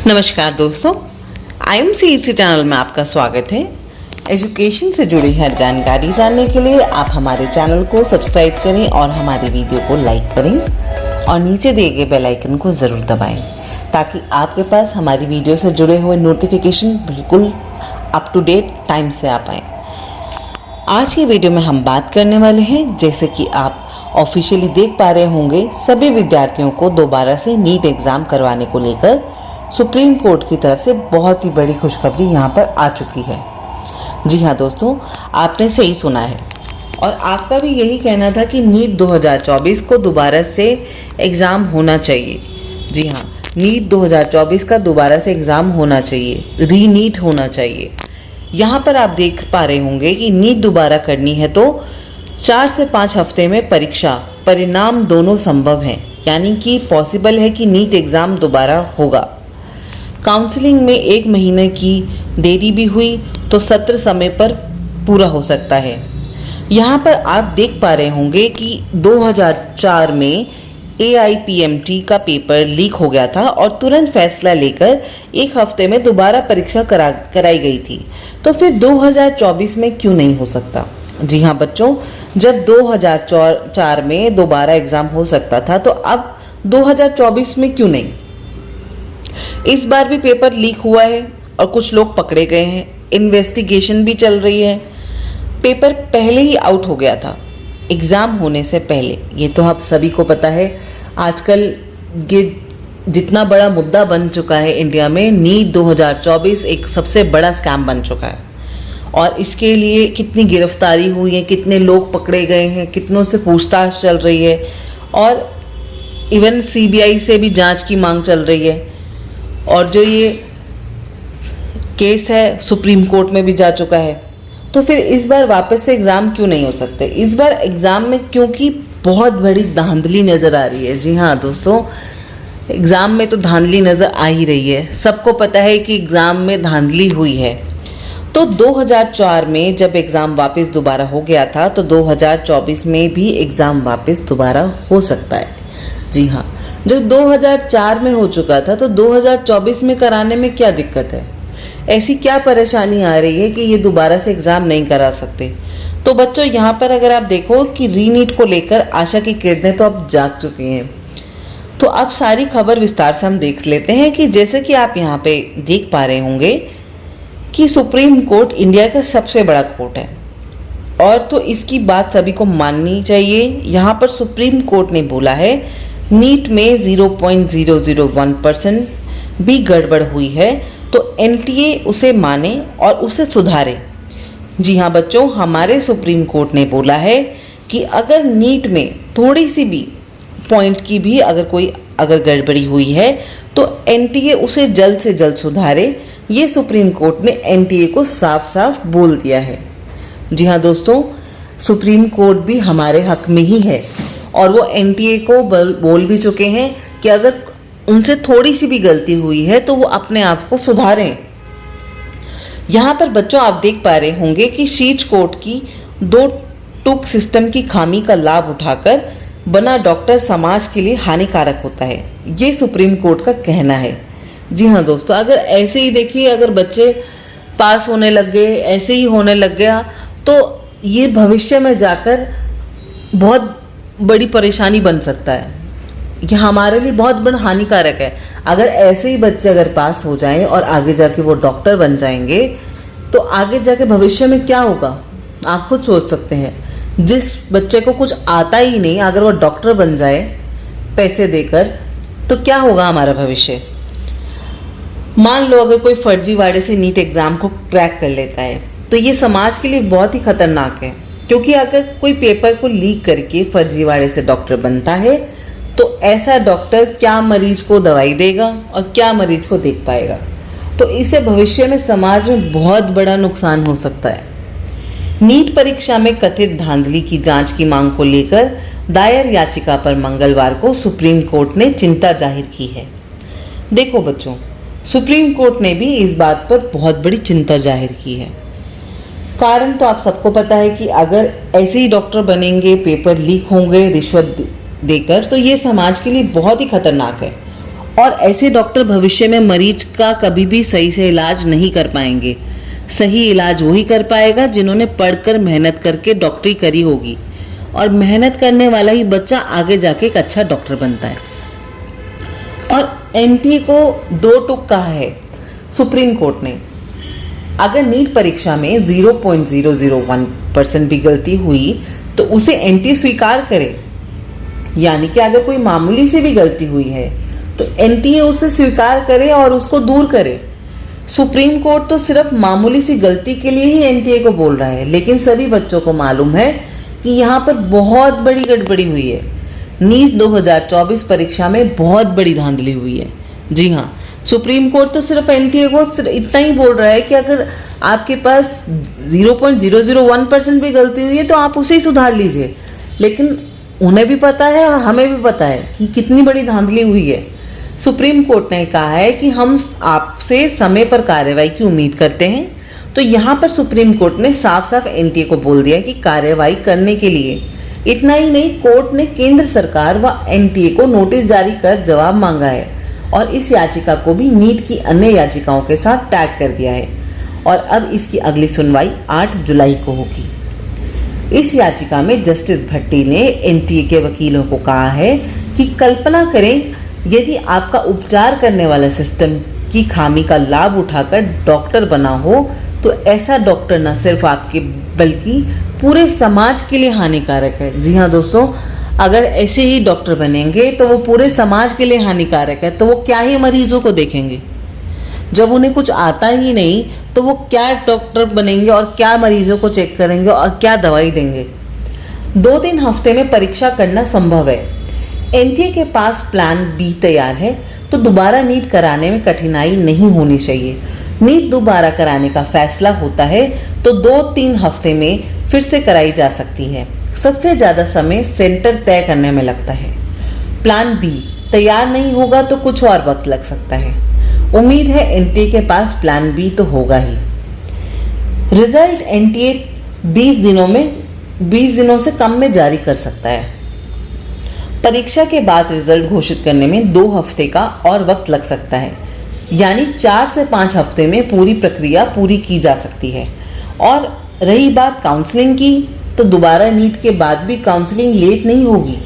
नमस्कार दोस्तों, IMCEC channel में आपका स्वागत है। एजुकेशन से जुड़ी हर जानकारी जानने के लिए आप हमारे चैनल को सब्सक्राइब करें और हमारी वीडियो को लाइक करें और नीचे दिए गए बेल आइकन को ज़रूर दबाएं ताकि आपके पास हमारी वीडियो से जुड़े हुए नोटिफिकेशन बिल्कुल अप टू डेट टाइम से आ पाएँ। आज की वीडियो में हम बात करने वाले हैं, जैसे कि आप ऑफिशियली देख पा रहे होंगे, सभी विद्यार्थियों को दोबारा से नीट एग्ज़ाम करवाने को लेकर सुप्रीम कोर्ट की तरफ से बहुत ही बड़ी खुशखबरी यहाँ पर आ चुकी है। जी हाँ दोस्तों, आपने सही सुना है और आपका भी यही कहना था कि नीट 2024 को दोबारा से एग्ज़ाम होना चाहिए। जी हाँ, नीट 2024 का दोबारा से एग्ज़ाम होना चाहिए, रीनीट होना चाहिए। यहाँ पर आप देख पा रहे होंगे कि नीट दोबारा करनी है तो 4 से 5 हफ्ते में परीक्षा परिणाम दोनों संभव हैं, यानी कि पॉसिबल है कि नीट एग्ज़ाम दोबारा होगा। काउंसलिंग में 1 महीने की देरी भी हुई तो सत्र समय पर पूरा हो सकता है। यहाँ पर आप देख पा रहे होंगे कि 2004 में AIPMT का पेपर लीक हो गया था और तुरंत फैसला लेकर 1 हफ्ते में दोबारा परीक्षा कराई गई थी, तो फिर 2024 में क्यों नहीं हो सकता। जी हाँ बच्चों, जब 2004 में दोबारा एग्ज़ाम हो सकता था तो अब 2024 में क्यों नहीं। इस बार भी पेपर लीक हुआ है और कुछ लोग पकड़े गए हैं, इन्वेस्टिगेशन भी चल रही है। पेपर पहले ही आउट हो गया था एग्ज़ाम होने से पहले, ये तो आप सभी को पता है। आजकल ये जितना बड़ा मुद्दा बन चुका है इंडिया में, नीट 2024 एक सबसे बड़ा स्कैम बन चुका है और इसके लिए कितनी गिरफ्तारी हुई है, कितने लोग पकड़े गए हैं, कितनों से पूछताछ चल रही है और इवन CBI से भी जांच की मांग चल रही है। और जो ये केस है सुप्रीम कोर्ट में भी जा चुका है, तो फिर इस बार वापस से एग्ज़ाम क्यों नहीं हो सकते। इस बार एग्ज़ाम में क्योंकि बहुत बड़ी धांधली नज़र आ रही है। जी हाँ दोस्तों, एग्ज़ाम में तो धांधली नज़र आ ही रही है। सबको पता है कि एग्ज़ाम में धांधली हुई है। तो 2004 में जब एग्ज़ाम वापस दोबारा हो गया था तो 2024 में भी एग्ज़ाम वापस दोबारा हो सकता है। जी हाँ, जब 2004 में हो चुका था तो 2024 में कराने में क्या दिक्कत है। ऐसी क्या परेशानी आ रही है कि ये दोबारा से एग्ज़ाम नहीं करा सकते। तो बच्चों, यहाँ पर अगर आप देखो कि रीनीट को लेकर आशा की किरणें तो अब जाग चुकी हैं। तो अब सारी खबर विस्तार से हम देख लेते हैं कि जैसे कि आप यहाँ पे देख पा रहे होंगे कि सुप्रीम कोर्ट इंडिया का सबसे बड़ा कोर्ट है और तो इसकी बात सभी को माननी चाहिए। यहाँ पर सुप्रीम कोर्ट ने बोला है नीट में 0.001% भी गड़बड़ हुई है तो NTA उसे माने और उसे सुधारे। जी हाँ बच्चों, हमारे सुप्रीम कोर्ट ने बोला है कि अगर नीट में थोड़ी सी भी पॉइंट की भी अगर गड़बड़ी हुई है तो NTA उसे जल्द से जल्द सुधारे। ये सुप्रीम कोर्ट ने NTA को साफ साफ बोल दिया है। जी हाँ दोस्तों, सुप्रीम कोर्ट भी हमारे हक में ही है और वो NTA को बोल भी चुके हैं कि अगर उनसे थोड़ी सी भी गलती हुई है तो वो अपने आप को सुधारें। यहाँ पर बच्चों आप देख पा रहे होंगे कि शीट कोर्ट की 2 टूक सिस्टम की खामी का लाभ उठाकर बना डॉक्टर समाज के लिए हानिकारक होता है, ये सुप्रीम कोर्ट का कहना है। जी हाँ दोस्तों, अगर ऐसे ही देखिए, अगर बच्चे पास होने लग गए, ऐसे ही होने लग गया तो ये भविष्य में जाकर बहुत बड़ी परेशानी बन सकता है। ये हमारे लिए बहुत बड़ा हानिकारक है। अगर ऐसे ही बच्चे अगर पास हो जाएं और आगे जाके वो डॉक्टर बन जाएंगे तो आगे जाके भविष्य में क्या होगा आप खुद सोच सकते हैं। जिस बच्चे को कुछ आता ही नहीं, अगर वो डॉक्टर बन जाए पैसे देकर, तो क्या होगा हमारा भविष्य। मान लो अगर कोई फर्जीवाड़े से नीट एग्ज़ाम को क्रैक कर लेता है तो ये समाज के लिए बहुत ही खतरनाक है, क्योंकि अगर कोई पेपर को लीक करके फर्जीवाड़े से डॉक्टर बनता है तो ऐसा डॉक्टर क्या मरीज को दवाई देगा और क्या मरीज को देख पाएगा। तो इससे भविष्य में समाज में बहुत बड़ा नुकसान हो सकता है। नीट परीक्षा में कथित धांधली की जांच की मांग को लेकर दायर याचिका पर मंगलवार को सुप्रीम कोर्ट ने चिंता जाहिर की है। देखो बच्चों, सुप्रीम कोर्ट ने भी इस बात पर बहुत बड़ी चिंता जाहिर की है। कारण तो आप सबको पता है कि अगर ऐसे ही डॉक्टर बनेंगे, पेपर लीक होंगे रिश्वत देकर, तो ये समाज के लिए बहुत ही खतरनाक है और ऐसे डॉक्टर भविष्य में मरीज का कभी भी सही से इलाज नहीं कर पाएंगे। सही इलाज वही कर पाएगा जिन्होंने पढ़कर मेहनत करके डॉक्टरी करी होगी, और मेहनत करने वाला ही बच्चा आगे जाके एक अच्छा डॉक्टर बनता है। और एनटीए को 2 टूक कहा है सुप्रीम कोर्ट ने। अगर नीट परीक्षा में 0.001% भी गलती हुई तो उसे एनटीए स्वीकार करे, यानी कि अगर कोई मामूली सी भी गलती हुई है तो एनटीए उसे स्वीकार करे और उसको दूर करे। सुप्रीम कोर्ट तो सिर्फ मामूली सी गलती के लिए ही एनटीए को बोल रहा है, लेकिन सभी बच्चों को मालूम है कि यहाँ पर बहुत बड़ी गड़बड़ी हुई है। नीट 2024 परीक्षा में बहुत बड़ी धांधली हुई है। जी हाँ, सुप्रीम कोर्ट तो सिर्फ एनटीए को इतना ही बोल रहा है कि अगर आपके पास 0.001% भी गलती हुई है तो आप उसे ही सुधार लीजिए, लेकिन उन्हें भी पता है और हमें भी पता है कि कितनी बड़ी धांधली हुई है। सुप्रीम कोर्ट ने कहा है कि हम आपसे समय पर कार्रवाई की उम्मीद करते हैं, तो यहाँ पर सुप्रीम कोर्ट ने साफ साफ एनटीए को बोल दिया कि कार्रवाई करने के लिए। इतना ही नहीं, कोर्ट ने केंद्र सरकार व एनटीए को नोटिस जारी कर जवाब मांगा है और इस याचिका को भी नीट की अन्य याचिकाओं के साथ टैग कर दिया है, और अब इसकी अगली सुनवाई 8 जुलाई को होगी। इस याचिका में जस्टिस भट्टी ने एनटीए के वकीलों को कहा है कि कल्पना करें यदि आपका उपचार करने वाला सिस्टम की खामी का लाभ उठाकर डॉक्टर बना हो तो ऐसा डॉक्टर न सिर्फ आपके बल्कि पूरे समाज के लिए हानिकारक है। जी हाँ दोस्तों, अगर ऐसे ही डॉक्टर बनेंगे तो वो पूरे समाज के लिए हानिकारक है। तो वो क्या ही मरीजों को देखेंगे? जब उन्हें कुछ आता ही नहीं तो वो क्या डॉक्टर बनेंगे और क्या मरीजों को चेक करेंगे और क्या दवाई देंगे? 2-3 हफ्ते में परीक्षा करना संभव है। एनटीए के पास प्लान बी तैयार है, तो दोबारा नीट कराने में कठिनाई नहीं होनी चाहिए। नीट दोबारा कराने का फैसला होता है तो 2-3 हफ्ते में फिर से कराई जा सकती है। सबसे ज़्यादा समय सेंटर तय करने में लगता है। प्लान बी तैयार नहीं होगा तो कुछ और वक्त लग सकता है। उम्मीद है एनटीए के पास प्लान बी तो होगा ही। रिजल्ट एनटीए 20 दिनों से कम में जारी कर सकता है। परीक्षा के बाद रिजल्ट घोषित करने में 2 हफ्ते का और वक्त लग सकता है, यानी 4 से 5 हफ्ते में पूरी प्रक्रिया पूरी की जा सकती है। और रही बात काउंसलिंग की, तो दोबारा नीट के बाद भी काउंसलिंग लेट नहीं होगी,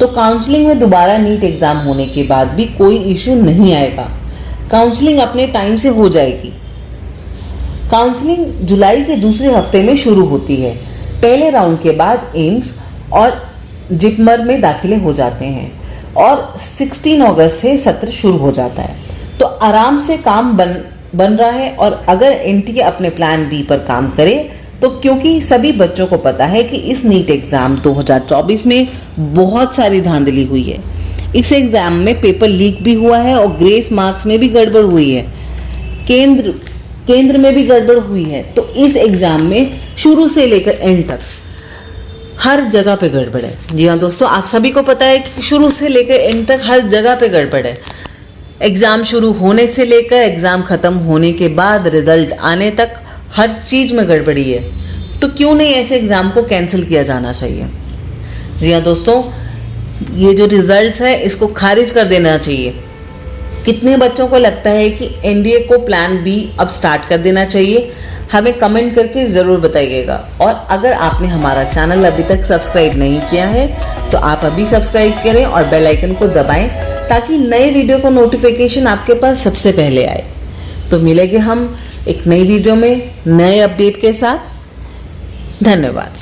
तो काउंसलिंग में दोबारा नीट एग्जाम होने के बाद भी कोई इशू नहीं आएगा। काउंसलिंग अपने टाइम से हो जाएगी। काउंसलिंग जुलाई के दूसरे हफ्ते में शुरू होती है। पहले राउंड के बाद एम्स और जिपमर में दाखिले हो जाते हैं और 16 अगस्त से सत्र शुरू हो जाता है। तो आराम से काम बन रहा है। और अगर एनटीए अपने प्लान बी पर काम करे तो, क्योंकि सभी बच्चों को पता है कि इस नीट एग्ज़ाम 2024 में बहुत सारी धांधली हुई है। इस एग्ज़ाम में पेपर लीक भी हुआ है और ग्रेस मार्क्स में भी गड़बड़ हुई है, केंद्र में भी गड़बड़ हुई है। तो इस एग्ज़ाम में शुरू से लेकर एंड तक हर जगह पे गड़बड़ है। जी हाँ दोस्तों, आप सभी को पता है कि शुरू से लेकर एंड तक हर जगह पे गड़बड़ है। एग्ज़ाम शुरू होने से लेकर एग्ज़ाम ख़त्म होने के बाद रिज़ल्ट आने तक हर चीज़ में गड़बड़ी है। तो क्यों नहीं ऐसे एग्ज़ाम को कैंसिल किया जाना चाहिए? जी हाँ दोस्तों, ये जो रिज़ल्ट्स है इसको खारिज कर देना चाहिए। कितने बच्चों को लगता है कि एनडीए को प्लान बी अब स्टार्ट कर देना चाहिए? हमें कमेंट करके ज़रूर बताइएगा। और अगर आपने हमारा चैनल अभी तक सब्सक्राइब नहीं किया है तो आप अभी सब्सक्राइब करें और बेल आइकन को दबाएं ताकि नए वीडियो को नोटिफिकेशन आपके पास सबसे पहले आए। तो मिलेंगे हम एक नई वीडियो में नए अपडेट के साथ। धन्यवाद।